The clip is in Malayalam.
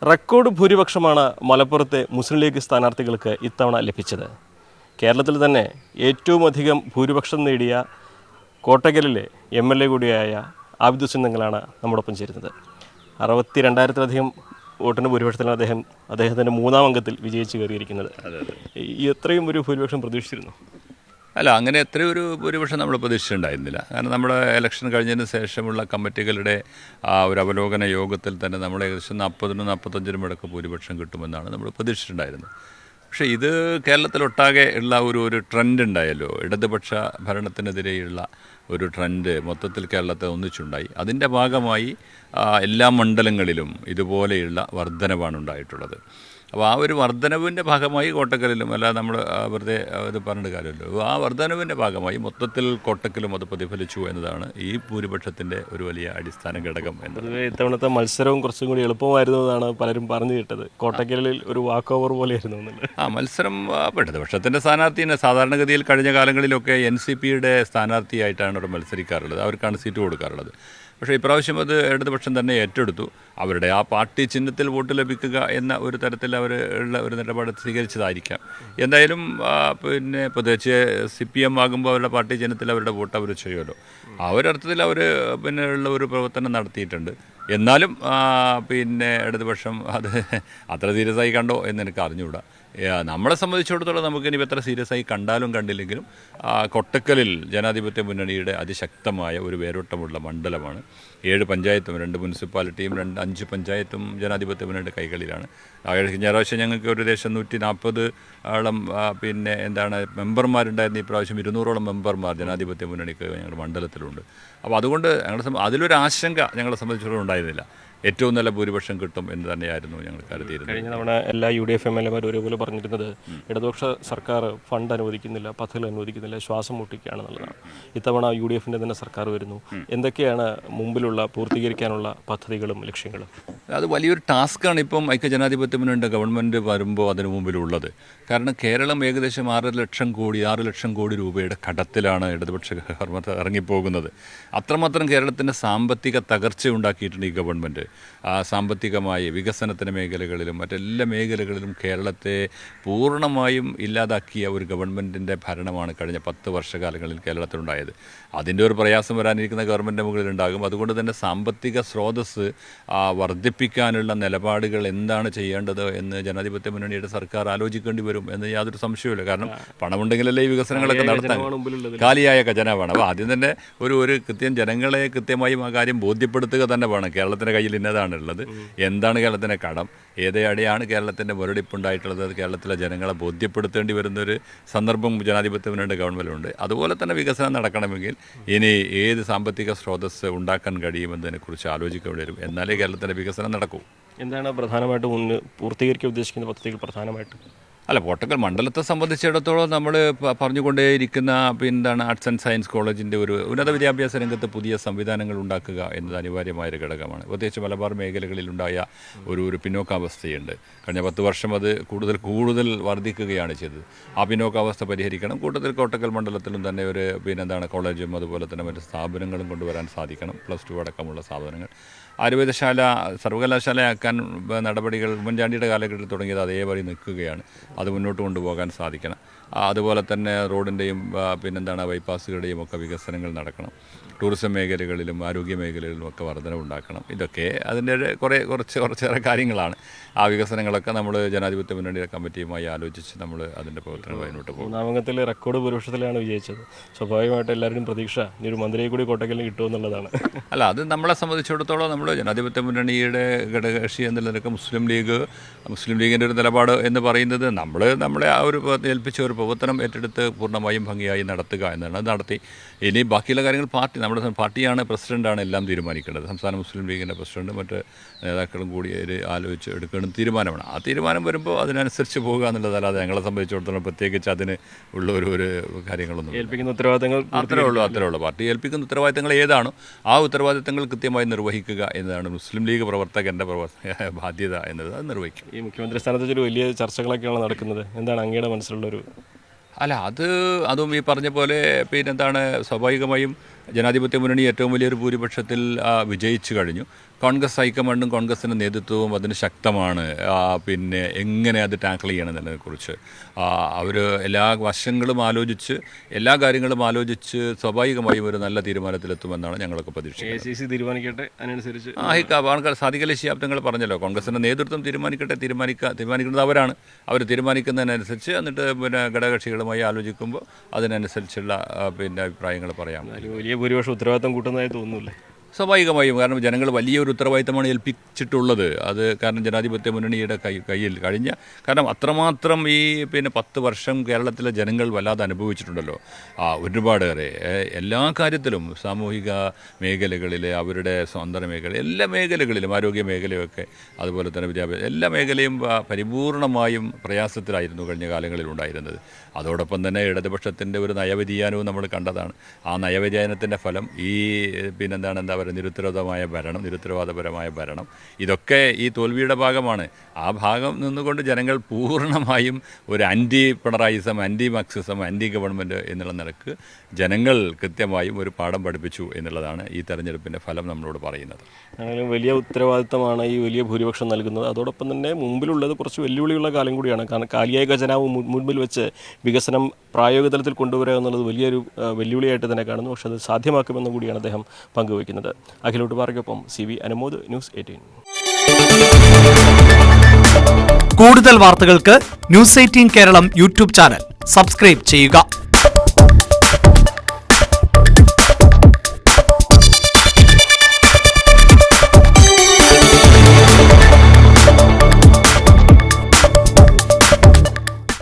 റെക്കോർഡ് ഭൂരിപക്ഷമാണ് മലപ്പുറത്തെ മുസ്ലിം ലീഗ് സ്ഥാനാർത്ഥികൾക്ക് ഇത്തവണ ലഭിച്ചത്. കേരളത്തിൽ തന്നെ ഏറ്റവും അധികം ഭൂരിപക്ഷം നേടിയ കോട്ടക്കലിലെ MLA കൂടിയായ ആബിദ് ഹുസൈൻ തങ്ങളാണ് നമ്മോടൊപ്പം ചേരുന്നത്. 62,000-ലധികം വോട്ടിൻ്റെ ഭൂരിപക്ഷത്തിലാണ് അദ്ദേഹത്തിൻ്റെ മൂന്നാം അംഗത്തിൽ വിജയിച്ച് കയറിയിരിക്കുന്നത്. എത്രയും ഒരു ഭൂരിപക്ഷം പ്രതീക്ഷിച്ചിരുന്നു? അല്ല, അങ്ങനെ എത്രയൊരു ഭൂരിപക്ഷം നമ്മൾ പ്രതീക്ഷിച്ചിട്ടുണ്ടായിരുന്നില്ല. കാരണം നമ്മുടെ ഇലക്ഷൻ കഴിഞ്ഞതിന് ശേഷമുള്ള കമ്മിറ്റികളുടെ ഒരു അവലോകന യോഗത്തിൽ തന്നെ നമ്മൾ ഏകദേശം 40-45 ഇടയ്ക്ക് ഭൂരിപക്ഷം കിട്ടുമെന്നാണ് നമ്മൾ പ്രതീക്ഷിച്ചിട്ടുണ്ടായിരുന്നത്. പക്ഷേ ഇത് കേരളത്തിലൊട്ടാകെ ഉള്ള ഒരു ട്രെൻഡ് ഉണ്ടായല്ലോ, ഇടതുപക്ഷ ഭരണത്തിനെതിരെയുള്ള ഒരു ട്രെൻഡ് മൊത്തത്തിൽ കേരളത്തെ ഒന്നിച്ചുണ്ടായി. അതിൻ്റെ ഭാഗമായി എല്ലാ മണ്ഡലങ്ങളിലും ഇതുപോലെയുള്ള വർധനവാണ് ഉണ്ടായിട്ടുള്ളത്. അപ്പോൾ ആ ഒരു വർധനവിൻ്റെ ഭാഗമായി കോട്ടക്കലിലും അല്ലാതെ നമ്മൾ വെറുതെ ഇത് പറഞ്ഞിട്ട് കാര്യമല്ലോ, ആ വർധനവിൻ്റെ ഭാഗമായി മൊത്തത്തിൽ കോട്ടക്കലും അത് പ്രതിഫലിച്ചു എന്നതാണ് ഈ ഭൂരിപക്ഷത്തിൻ്റെ ഒരു വലിയ അടിസ്ഥാന ഘടകം എന്നത്. ഇത്തവണത്തെ മത്സരവും കുറച്ചും കൂടി എളുപ്പമായിരുന്നു എന്നാണ് പലരും പറഞ്ഞു കേട്ടത്. കോട്ടക്കലിൽ ഒരു വാക്ക് ഓവർ പോലെയായിരുന്നു എന്നുള്ളത്. മത്സരം ഇടതുപക്ഷത്തിൻ്റെ സ്ഥാനാർത്ഥിനെ സാധാരണഗതിയിൽ കഴിഞ്ഞ കാലങ്ങളിലൊക്കെ NCPയുടെ സ്ഥാനാർത്ഥിയായിട്ടാണ് അവർ മത്സരിക്കാറുള്ളത്, അവർക്കാണ് സീറ്റ് കൊടുക്കാറുള്ളത്. പക്ഷേ ഇപ്രാവശ്യം അത് ഇടതുപക്ഷം തന്നെ ഏറ്റെടുത്തു. അവരുടെ ആ പാർട്ടി ചിഹ്നത്തിൽ വോട്ട് ലഭിക്കുക എന്ന ഒരു തരത്തിൽ അവർ ഉള്ള ഒരു നിലപാട് സ്വീകരിച്ചതായിരിക്കാം. എന്തായാലും പിന്നെ പ്രത്യേകിച്ച് CPM ആകുമ്പോൾ അവരുടെ പാർട്ടി ചിഹ്നത്തിൽ അവരുടെ വോട്ട് അവർ ചെയ്യുമല്ലോ. ആ ഒരർത്ഥത്തിൽ അവർ പിന്നെ ഉള്ള ഒരു പ്രവർത്തനം നടത്തിയിട്ടുണ്ട്. എന്നാലും പിന്നെ ഇടതുപക്ഷം അത് അത്ര സീരിയസ് ആയി കണ്ടോ എന്ന് എനിക്ക് അറിഞ്ഞുകൂടാ. നമ്മളെ സംബന്ധിച്ചിടത്തോളം നമുക്കിനി എത്ര സീരിയസ് ആയി കണ്ടാലും കണ്ടില്ലെങ്കിലും കൊട്ടക്കലിൽ ജനാധിപത്യ മുന്നണിയുടെ അതിശക്തമായ ഒരു വേരോട്ടമുള്ള മണ്ഡലമാണ്. 7 പഞ്ചായത്തും 2 മുനിസിപ്പാലിറ്റിയും 5 പഞ്ചായത്തും ജനാധിപത്യ മുന്നണിയുടെ കൈകളിലാണ്. ഞായറാഴ്ച ഞങ്ങൾക്ക് ഒരു ദേശം 140 പിന്നെ മെമ്പർമാരുണ്ടായിരുന്നു. ഈ പ്രാവശ്യം 200 മെമ്പർമാർ ജനാധിപത്യ മുന്നണിക്ക് ഞങ്ങളുടെ മണ്ഡലത്തിലുണ്ട്. അപ്പോൾ അതുകൊണ്ട് അതിലൊരു ആശങ്ക ഞങ്ങളെ സംബന്ധിച്ചിടത്തോളം ഉണ്ടായിരുന്നില്ല. ഏറ്റവും നല്ല ഭൂരിപക്ഷം കിട്ടും എന്ന് തന്നെയായിരുന്നു ഞങ്ങൾ കരുതിയിരുന്നത്. കഴിഞ്ഞ തവണ എല്ലാ UDF MLAമാരും ഒരേപോലെ പറഞ്ഞിരുന്നത് ഇടതുപക്ഷ സർക്കാർ ഫണ്ട് അനുവദിക്കുന്നില്ല, പദ്ധതികൾ അനുവദിക്കുന്നില്ല, ശ്വാസം മുട്ടിക്കുകയാണെന്നുള്ളതാണ്. ഇത്തവണ UDFൻ്റെ തന്നെ സർക്കാർ വരുന്നു. എന്തൊക്കെയാണ് മുമ്പിലുള്ള പൂർത്തീകരിക്കാനുള്ള പദ്ധതികളും ലക്ഷ്യങ്ങളും? അത് വലിയൊരു ടാസ്ക്കാണ് ഇപ്പം ഐക്യജനാധിപത്യ മുന്നണിയുടെ ഗവൺമെൻറ് വരുമ്പോൾ അതിനു മുമ്പിലുള്ളത്. കാരണം കേരളം ഏകദേശം 6 ലക്ഷം കോടി രൂപയുടെ കടത്തിലാണ് ഇടതുപക്ഷ ഗവൺമെൻറ് ഇറങ്ങിപ്പോകുന്നത്. അത്രമാത്രം കേരളത്തിൻ്റെ സാമ്പത്തിക തകർച്ച ഉണ്ടാക്കിയിട്ടുണ്ട് ഈ ഗവൺമെൻറ്. സാമ്പത്തികമായി വികസനത്തിൻ്റെ മേഖലകളിലും മറ്റെല്ലാ മേഖലകളിലും കേരളത്തെ പൂർണ്ണമായും ഇല്ലാതാക്കിയ ഒരു ഗവൺമെൻറ്റിൻ്റെ ഭരണമാണ് കഴിഞ്ഞ 10 വർഷക്കാലങ്ങളിൽ കേരളത്തിലുണ്ടായത്. അതിൻ്റെ ഒരു പ്രയാസം വരാനിരിക്കുന്ന ഗവൺമെൻറ്റിൻ്റെ മുകളിലുണ്ടാകും. അതുകൊണ്ട് തന്നെ സാമ്പത്തിക സ്രോതസ്സ് വർദ്ധിപ്പിക്കാനുള്ള നിലപാടുകൾ എന്താണ് ചെയ്യേണ്ടത് എന്ന് ജനാധിപത്യ മുന്നണിയുടെ സർക്കാർ ആലോചിക്കേണ്ടി വരും എന്ന് യാതൊരു സംശയവുമില്ല. കാരണം പണമുണ്ടെങ്കിലല്ലേ ഈ വികസനങ്ങളൊക്കെ നടത്താൻ. കാലിയായ ഖജനാവാണ്. അപ്പോൾ ആദ്യം തന്നെ ഒരു ജനങ്ങളെ കൃത്യമായും ആ കാര്യം ബോധ്യപ്പെടുത്തുക തന്നെ വേണം. കേരളത്തിൻ്റെ കയ്യിൽ ഇന്നതാണുള്ളത്, എന്താണ് കേരളത്തിൻ്റെ കടം, ഏതെവിടെയാണ് കേരളത്തിൻ്റെ മുരടിപ്പുണ്ടായിട്ടുള്ളത്, കേരളത്തിലെ ജനങ്ങളെ ബോധ്യപ്പെടുത്തേണ്ടി വരുന്നൊരു സന്ദർഭം ജനാധിപത്യ മുന്നണിയുടെ ഗവൺമെൻറ്റിലുണ്ട്. അതുപോലെ തന്നെ വികസനം നടക്കണമെങ്കിൽ ഇനി ഏത് സാമ്പത്തിക സ്രോതസ്സ് ഉണ്ടാക്കാൻ കഴിയുമെന്നതിനെക്കുറിച്ച് ആലോചിക്കേണ്ടി വരും. എന്നാലേ കേരളത്തിൻ്റെ വികസനം നടക്കൂ. എന്താണ് പ്രധാനമായിട്ടും പൂർത്തീകരിക്കാൻ ഉദ്ദേശിക്കുന്ന പദ്ധതികൾ? പ്രധാനമായിട്ടും കോട്ടക്കൽ മണ്ഡലത്തെ സംബന്ധിച്ചിടത്തോളം നമ്മൾ പറഞ്ഞുകൊണ്ടേയിരിക്കുന്ന ആർട്സ് ആൻഡ് സയൻസ് കോളേജിൻ്റെ ഒരു ഉന്നത വിദ്യാഭ്യാസ രംഗത്ത് പുതിയ സംവിധാനങ്ങൾ ഉണ്ടാക്കുക എന്നത് അനിവാര്യമായൊരു ഘടകമാണ്. പ്രത്യേകിച്ച് മലബാർ മേഖലകളിലുണ്ടായ ഒരു പിന്നോക്കാവസ്ഥയുണ്ട്. കഴിഞ്ഞ 10 വർഷം അത് കൂടുതൽ വർദ്ധിക്കുകയാണ് ചെയ്തത്. ആ പിന്നോക്കാവസ്ഥ പരിഹരിക്കണം. കൂട്ടത്തിൽ കോട്ടക്കൽ മണ്ഡലത്തിലും തന്നെ ഒരു കോളേജും അതുപോലെ തന്നെ മറ്റ് സ്ഥാപനങ്ങളും കൊണ്ടുവരാൻ സാധിക്കണം. +2 അടക്കമുള്ള സ്ഥാപനങ്ങൾ. ആയുർവേദശാല സർവകലാശാലയാക്കാൻ നടപടികൾ ഉമ്മൻചാണ്ടിയുടെ കാലഘട്ടത്തിൽ തുടങ്ങിയത് അതേപടി നിൽക്കുകയാണ്. അത് മുന്നോട്ട് കൊണ്ടുപോകാൻ സാധിക്കണം. അതുപോലെ തന്നെ റോഡിൻ്റെയും ബൈപ്പാസുകളുടെയും ഒക്കെ വികസനങ്ങൾ നടക്കണം. ടൂറിസം മേഖലകളിലും ആരോഗ്യ മേഖലകളിലും ഒക്കെ വർധനവുണ്ടാക്കണം. ഇതൊക്കെ അതിൻ്റെ കുറച്ചേറെ കാര്യങ്ങളാണ്. ആ വികസനങ്ങളൊക്കെ നമ്മൾ ജനാധിപത്യ മുന്നണിയുടെ കമ്മിറ്റിയുമായി ആലോചിച്ച് നമ്മൾ അതിൻ്റെ പ്രവർത്തനങ്ങൾ മുന്നോട്ട് പോകും. മൂന്നാമംഗത്തിൽ റെക്കോർഡ് ഭൂരിപക്ഷത്തിലാണ് വിജയിച്ചത്. സ്വാഭാവികമായിട്ട് എല്ലാവരുടെയും പ്രതീക്ഷ ഇനി ഒരു മന്ത്രിയെ കൂടി കോട്ടക്കലിന് കിട്ടുമെന്നുള്ളതാണ്. അത് നമ്മളെ സംബന്ധിച്ചിടത്തോളം നമ്മൾ ജനാധിപത്യ മുന്നണിയുടെ ഘടകകക്ഷി എന്നുള്ളതൊക്കെ മുസ്ലിം ലീഗിൻ്റെ ഒരു നിലപാട് എന്ന് പറയുന്നത് നമ്മളെ ആ ഒരു ഏൽപ്പിച്ച ഒരു പ്രവർത്തനം ഏറ്റെടുത്ത് പൂർണ്ണമായും ഭംഗിയായി നടത്തുക എന്നാണ്. അത് നടത്തി. ഇനി ബാക്കിയുള്ള കാര്യങ്ങൾ നമ്മുടെ പാർട്ടിയാണ്, പ്രസിഡൻ്റാണ് എല്ലാം തീരുമാനിക്കേണ്ടത്. സംസ്ഥാന മുസ്ലിം ലീഗിൻ്റെ പ്രസിഡന്റ് മറ്റ് നേതാക്കളും കൂടി ആലോചിച്ച് എടുക്കുന്ന തീരുമാനമാണ്. ആ തീരുമാനം വരുമ്പോൾ അതിനനുസരിച്ച് പോകുക എന്നുള്ളതല്ലാതെ ഞങ്ങളെ സംബന്ധിച്ചിടത്തോളം പ്രത്യേകിച്ച് അതിന് ഉള്ള ഒരു കാര്യങ്ങളൊന്നും ഏൽപ്പിക്കുന്ന ഉത്തരവാദിത്തങ്ങൾ അത്രേ ഉള്ളൂ. പാർട്ടി ഏൽപ്പിക്കുന്ന ഉത്തരവാദിത്തങ്ങൾ ഏതാണോ ആ ഉത്തരവാദിത്തങ്ങൾ കൃത്യമായി നിർവഹിക്കുക എന്നതാണ് മുസ്ലിം ലീഗ് പ്രവർത്തകൻ്റെ ബാധ്യത എന്നത്. അത് നിർവഹിക്കും. ഈ മുഖ്യമന്ത്രി സ്ഥാനത്ത് വലിയ ചർച്ചകളൊക്കെയാണ് നടക്കുന്നത്. എന്താണ് അങ്ങയുടെ മനസ്സിലുള്ളൊരു? അതും ഈ പറഞ്ഞ പോലെ സ്വാഭാവികമായും ജനാധിപത്യ മുന്നണി ഏറ്റവും വലിയൊരു ഭൂരിപക്ഷത്തിൽ വിജയിച്ചു കഴിഞ്ഞു. കോൺഗ്രസ് ഹൈക്കമാൻഡും കോൺഗ്രസിൻ്റെ നേതൃത്വവും അതിന് ശക്തമാണ്. പിന്നെ എങ്ങനെ അത് ടാക്കിൾ ചെയ്യണം എന്നതിനെക്കുറിച്ച് അവർ എല്ലാ വശങ്ങളും ആലോചിച്ച് എല്ലാ കാര്യങ്ങളും ആലോചിച്ച് സ്വാഭാവികമായും ഒരു നല്ല തീരുമാനത്തിലെത്തുമെന്നാണ് ഞങ്ങളൊക്കെ പ്രതീക്ഷിക്കുന്നത്. AICC തീരുമാനിക്കട്ടെ, അതിനനുസരിച്ച് സാദിഖ് അലി ശിഹാബ് തങ്ങൾ പറഞ്ഞല്ലോ, കോൺഗ്രസിൻ്റെ നേതൃത്വം തീരുമാനിക്കുന്നത് അവരാണ്. അവർ തീരുമാനിക്കുന്നതിനനുസരിച്ച് എന്നിട്ട് പിന്നെ ഘടകകക്ഷികളുമായി ആലോചിക്കുമ്പോൾ അതിനനുസരിച്ചുള്ള പിന്നെ അഭിപ്രായങ്ങൾ പറയാം. വലിയ ഭൂരിപക്ഷം ഉത്തരവാദിത്തം കൂട്ടുന്നതായി തോന്നുന്നില്ലേ? സ്വാഭാവികമായും, കാരണം ജനങ്ങൾ വലിയൊരു ഉത്തരവാദിത്തമാണ് ഏൽപ്പിച്ചിട്ടുള്ളത്. അത് കാരണം ജനാധിപത്യ മുന്നണിയുടെ കയ്യിൽ കഴിഞ്ഞ കാരണം അത്രമാത്രം ഈ പിന്നെ 10 വർഷം കേരളത്തിലെ ജനങ്ങൾ വല്ലാതെ അനുഭവിച്ചിട്ടുണ്ടല്ലോ. ഒരുപാടേറെ എല്ലാ കാര്യത്തിലും സാമൂഹിക മേഖലകളിലെ അവരുടെ സ്വന്തം മേഖല എല്ലാ മേഖലകളിലും ആരോഗ്യ മേഖലയൊക്കെ അതുപോലെ തന്നെ വിദ്യാഭ്യാസം എല്ലാ മേഖലയും പരിപൂർണമായും പ്രയാസത്തിലായിരുന്നു കഴിഞ്ഞ കാലങ്ങളിൽ ഉണ്ടായിരുന്നത്. അതോടൊപ്പം തന്നെ ഇടതുപക്ഷത്തിൻ്റെ ഒരു നയവ്യതിയാനവും നമ്മൾ കണ്ടതാണ്. ആ നയവ്യതിയാനത്തിൻ്റെ ഫലം ഈ പിന്നെന്താണ് എന്താ പറയുക നിരുത്തരവാദപരമായ ഭരണം ഇതൊക്കെ ഈ തോൽവിയുടെ ഭാഗമാണ്. ആ ഭാഗം നിന്നുകൊണ്ട് ജനങ്ങൾ പൂർണ്ണമായും ഒരു anti Pinarayism, anti Marxism, anti government എന്നുള്ള നിലക്ക് ജനങ്ങൾ കൃത്യമായും ഒരു പാഠം പഠിപ്പിച്ചു എന്നുള്ളതാണ് ഈ തെരഞ്ഞെടുപ്പിൻ്റെ ഫലം നമ്മളോട് പറയുന്നത്. ആണെങ്കിലും വലിയ ഉത്തരവാദിത്തമാണ് ഈ വലിയ ഭൂരിപക്ഷം നൽകുന്നത്. അതോടൊപ്പം തന്നെ മുമ്പിലുള്ളത് കുറച്ച് വെല്ലുവിളിയുള്ള കാലം കൂടിയാണ്. കാരണം കാലിയായ ഖജനാവ് മുൻപിൽ വെച്ച് വികസനം പ്രായോഗിക തലത്തിൽ കൊണ്ടുവരിക എന്നുള്ളത് വലിയൊരു വെല്ലുവിളിയായിട്ട് തന്നെ കാണുന്നു. പക്ഷേ അത് സാധ്യമാക്കുമെന്നും കൂടിയാണ് അദ്ദേഹം പങ്കുവയ്ക്കുന്നത്. അഖിലോട്ട് പാറയ്ക്കൊപ്പം CV അനുമോദ്, News 18. കൂടുതൽ വാർത്തകൾക്ക് News 18 Keralam YouTube channel subscribe ചെയ്യുക.